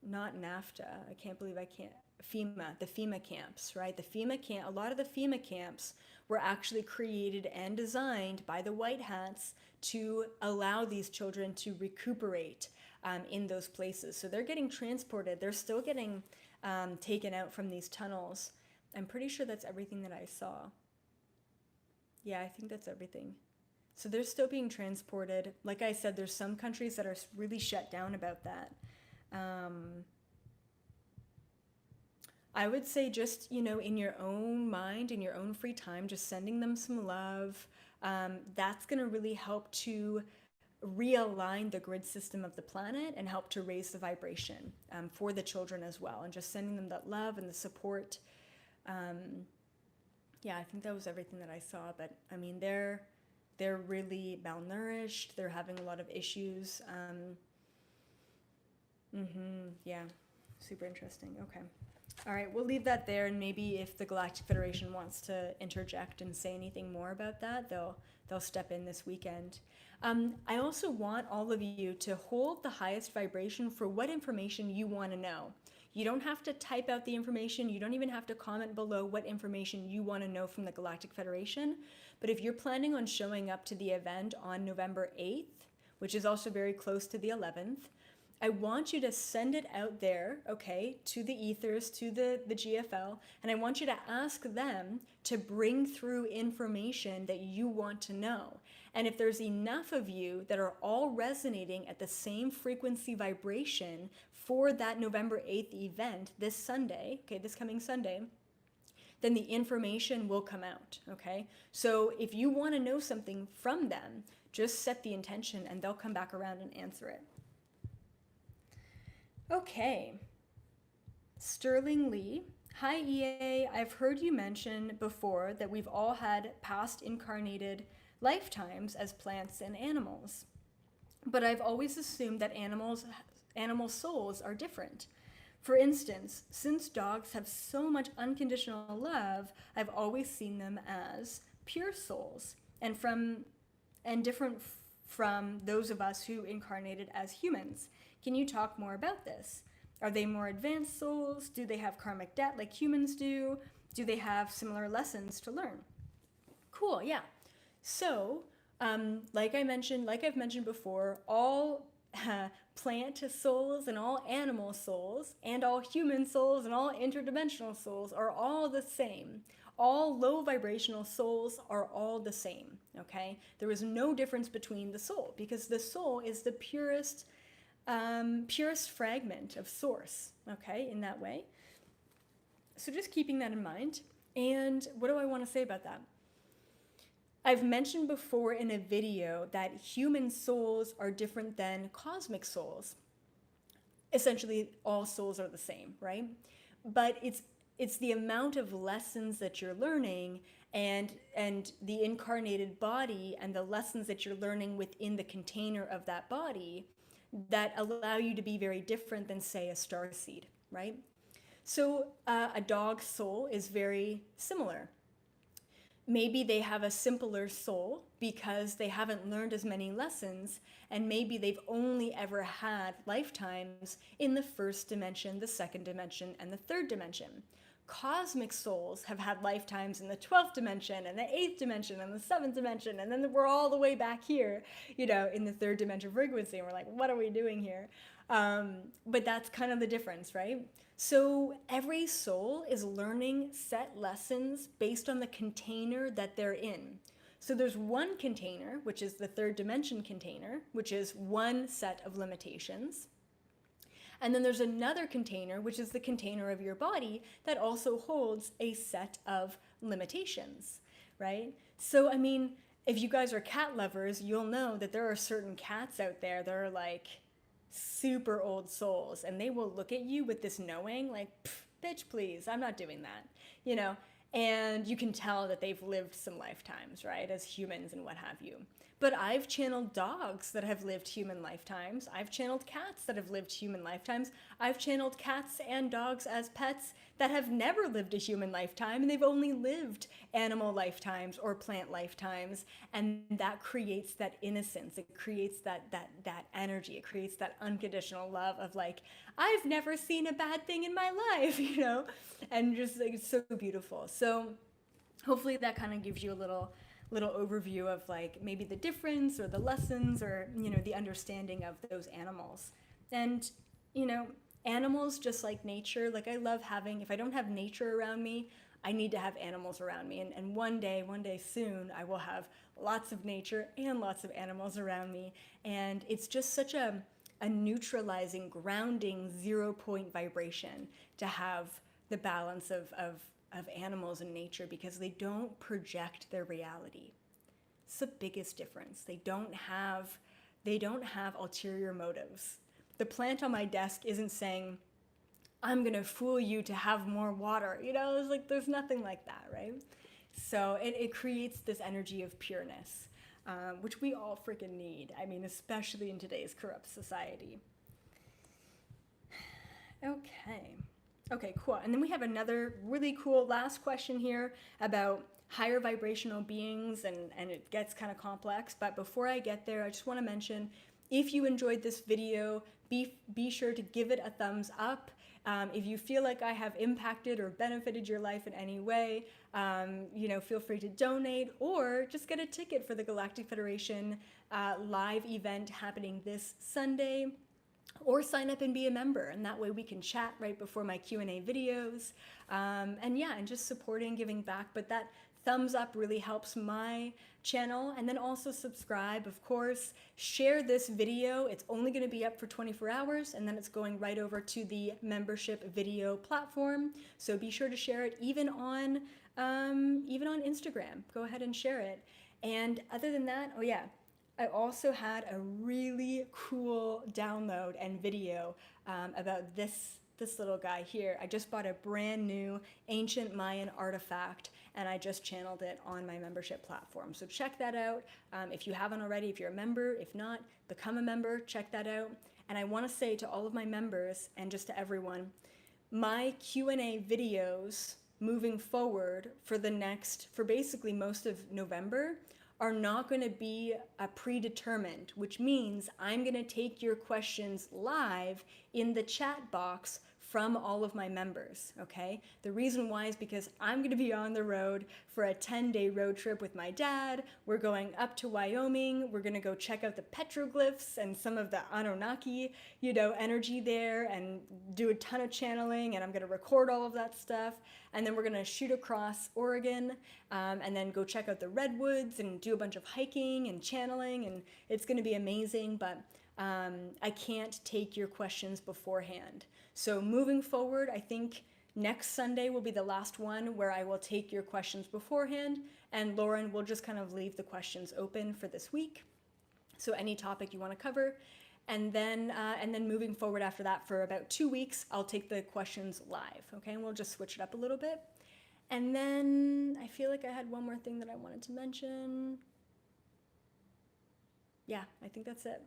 not NAFTA, I can't believe I can't, FEMA, the FEMA camps, right? The FEMA camp, a lot of the FEMA camps were actually created and designed by the white hats to allow these children to recuperate in those places. So they're getting transported, they're still getting taken out from these tunnels. I'm pretty sure that's everything that I saw. Yeah, I think that's everything. So they're still being transported. Like I said, there's some countries that are really shut down about that. I would say just, in your own mind, in your own free time, just sending them some love. That's going to really help to realign the grid system of the planet and help to raise the vibration for the children as well. And just sending them that love and the support. Yeah, I think that was everything that I saw. But I mean, they're really malnourished. They're having a lot of issues. Yeah, super interesting. Okay. All right, we'll leave that there, and maybe if the Galactic Federation wants to interject and say anything more about that, they'll step in this weekend. I also want all of you to hold the highest vibration for what information you want to know. You don't have to type out the information. You don't even have to comment below what information you want to know from the Galactic Federation. But if you're planning on showing up to the event on November 8th, which is also very close to the 11th, I want you to send it out there, okay, to the ethers, to the GFL, and I want you to ask them to bring through information that you want to know. And if there's enough of you that are all resonating at the same frequency vibration for that November 8th event this Sunday, okay, this coming Sunday, then the information will come out, okay? So if you want to know something from them, just set the intention and they'll come back around and answer it. Okay, Sterling Lee. Hi EA, I've heard you mention before that we've all had past incarnated lifetimes as plants and animals, but I've always assumed that animal souls are different. For instance, since dogs have so much unconditional love, I've always seen them as pure souls and different from those of us who incarnated as humans. Can you talk more about this? Are they more advanced souls? Do they have karmic debt like humans do? Do they have similar lessons to learn? Cool, yeah. So, like I've mentioned before, all plant souls and all animal souls and all human souls and all interdimensional souls are all the same. All low vibrational souls are all the same, okay? There is no difference between the soul because the soul is the purest fragment of source, okay, in that way. So just keeping that in mind. And what do I want to say about that? I've mentioned before in a video that human souls are different than cosmic souls. Essentially, all souls are the same, right? But it's the amount of lessons that you're learning and the incarnated body and the lessons that you're learning within the container of that body that allow you to be very different than, say, a starseed, right? So a dog's soul is very similar. Maybe they have a simpler soul because they haven't learned as many lessons, and maybe they've only ever had lifetimes in the first dimension, the second dimension, and the third dimension. Cosmic souls have had lifetimes in the 12th dimension and the 8th dimension and the 7th dimension, and then we're all the way back here, in the third dimension frequency, and we're like, what are we doing here? But that's kind of the difference, right? So every soul is learning set lessons based on the container that they're in. So there's one container, which is the third dimension container, which is one set of limitations. And then there's another container, which is the container of your body that also holds a set of limitations, right? So, I mean, if you guys are cat lovers, you'll know that there are certain cats out there that are like super old souls, and they will look at you with this knowing, like, bitch, please, I'm not doing that, and you can tell that they've lived some lifetimes, right, as humans and what have you. But I've channeled dogs that have lived human lifetimes. I've channeled cats that have lived human lifetimes. I've channeled cats and dogs as pets that have never lived a human lifetime, and they've only lived animal lifetimes or plant lifetimes. And that creates that innocence. It creates that energy. It creates that unconditional love of like, I've never seen a bad thing in my life, you know? And just like, it's so beautiful. So hopefully that kind of gives you a little overview of like maybe the difference or the lessons or, you know, the understanding of those animals. And, you know, animals, just like nature, like I love having, if I don't have nature around me, I need to have animals around me. And one day soon, I will have lots of nature and lots of animals around me. And it's just such a neutralizing, grounding, 0-point vibration to have the balance of animals in nature, because they don't project their reality. It's the biggest difference. They don't have ulterior motives. The plant on my desk isn't saying, I'm gonna fool you to have more water. You know, it's like there's nothing like that, right? So it creates this energy of pureness, which we all freaking need. I mean, especially in today's corrupt society. Okay, cool. And then we have another really cool last question here about higher vibrational beings, and it gets kind of complex. But before I get there, I just want to mention, if you enjoyed this video, be sure to give it a thumbs up. If you feel like I have impacted or benefited your life in any way, you know, feel free to donate or just get a ticket for the Galactic Federation live event happening this Sunday. Or sign up and be a member, and that way we can chat right before my Q&A videos. And yeah, and just supporting, giving back. But that thumbs up really helps my channel. And then also subscribe, of course. Share this video. It's only going to be up for 24 hours, and then it's going right over to the membership video platform. So be sure to share it, even on Instagram. Go ahead and share it. And other than that, oh yeah, I also had a really cool download and video about this little guy here. I just bought a brand new ancient Mayan artifact, and I just channeled it on my membership platform. So check that out if you haven't already, if you're a member. If not, become a member, check that out. And I want to say to all of my members and just to everyone, my Q&A videos moving forward for basically most of November are not going to be predetermined, which means I'm going to take your questions live in the chat box from all of my members, okay? The reason why is because I'm going to be on the road for a 10-day road trip with my dad. We're going up to Wyoming. We're going to go check out the petroglyphs and some of the Anunnaki, you know, energy there, and do a ton of channeling, and I'm going to record all of that stuff. And then we're going to shoot across Oregon, and then go check out the redwoods and do a bunch of hiking and channeling, and it's going to be amazing. But I can't take your questions beforehand. So moving forward, I think next Sunday will be the last one where I will take your questions beforehand, and Lauren will just kind of leave the questions open for this week. So any topic you want to cover. And then moving forward after that for about 2 weeks, I'll take the questions live, okay? And we'll just switch it up a little bit. And then I feel like I had one more thing that I wanted to mention. Yeah, I think that's it.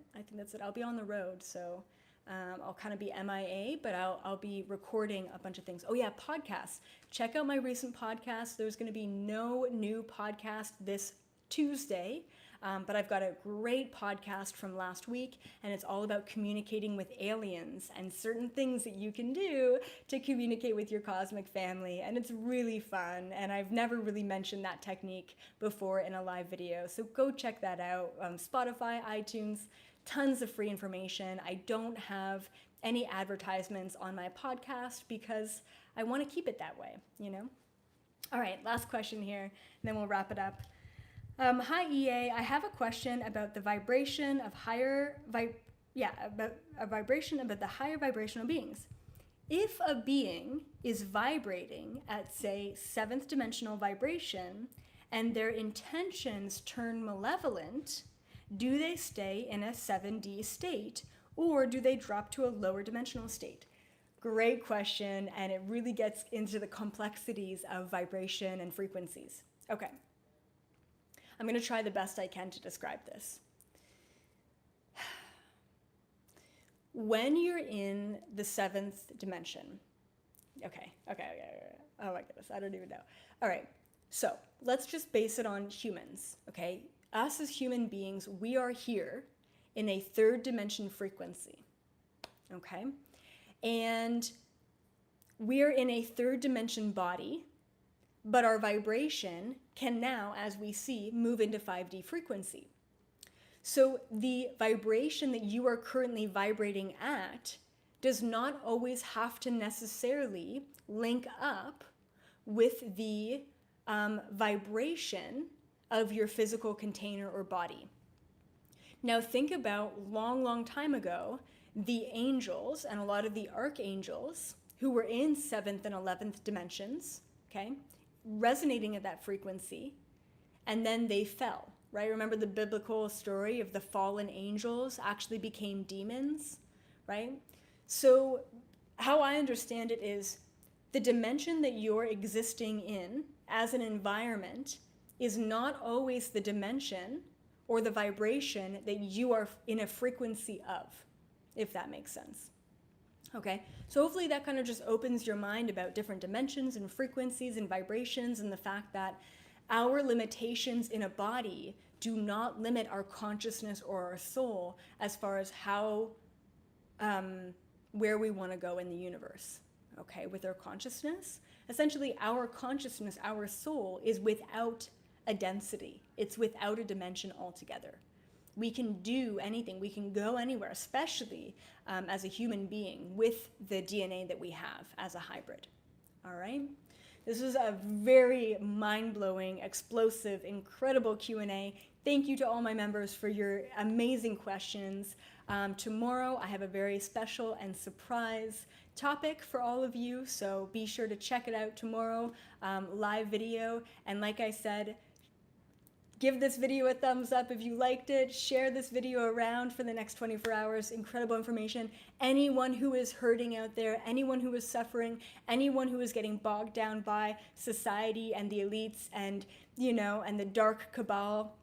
I'll be on the road, so I'll kind of be MIA, but I'll be recording a bunch of things. Oh yeah, podcasts. Check out my recent podcast. There's going to be no new podcast this Tuesday, but I've got a great podcast from last week, and it's all about communicating with aliens and certain things that you can do to communicate with your cosmic family, and it's really fun, and I've never really mentioned that technique before in a live video, so go check that out. Spotify, iTunes, tons of free information. I don't have any advertisements on my podcast because I want to keep it that way, you know? All right, last question here, and then we'll wrap it up. Hi EA, I have a question about the vibration of about the higher vibrational beings. If a being is vibrating at, say, 7th dimensional vibration, and their intentions turn malevolent, do they stay in a 7D state, or do they drop to a lower dimensional state? Great question, and it really gets into the complexities of vibration and frequencies. Okay. I'm going to try the best I can to describe this. When you're in the 7th dimension, okay. Oh my goodness, I don't even know. All right, so let's just base it on humans, okay? Us as human beings, we are here in a 3rd dimension frequency, okay? And we're in a 3rd dimension body, but our vibration can now, as we see, move into 5D frequency. So the vibration that you are currently vibrating at does not always have to necessarily link up with the vibration of your physical container or body. Now think about long time ago, the angels and a lot of the archangels who were in 7th and 11th dimensions, okay, resonating at that frequency, and then they fell, right? Remember the biblical story of the fallen angels actually became demons, right? So how I understand it is the dimension that you're existing in as an environment is not always the dimension or the vibration that you are in a frequency of, if that makes sense. Okay, so hopefully that kind of just opens your mind about different dimensions and frequencies and vibrations, and the fact that our limitations in a body do not limit our consciousness or our soul as far as how, where we want to go in the universe, okay, with our consciousness. Essentially, our consciousness, our soul, is without a density. It's without a dimension altogether. We can do anything. We can go anywhere, especially as a human being with the DNA that we have as a hybrid. All right? This was a very mind-blowing, explosive, incredible Q&A. Thank you to all my members for your amazing questions. Tomorrow, I have a very special and surprise topic for all of you, so be sure to check it out tomorrow, live video. And like I said, give this video a thumbs up if you liked it. Share this video around for the next 24 hours. Incredible information. Anyone who is hurting out there, anyone who is suffering, anyone who is getting bogged down by society and the elites and, you know, and the dark cabal,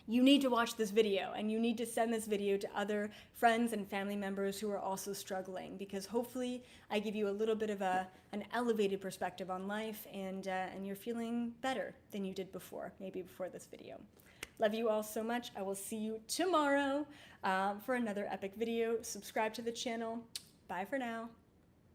you need to watch this video, and you need to send this video to other friends and family members who are also struggling, because hopefully I give you a little bit of an elevated perspective on life, and you're feeling better than you did before, maybe before this video. Love you all so much. I will see you tomorrow for another epic video. Subscribe to the channel. Bye for now.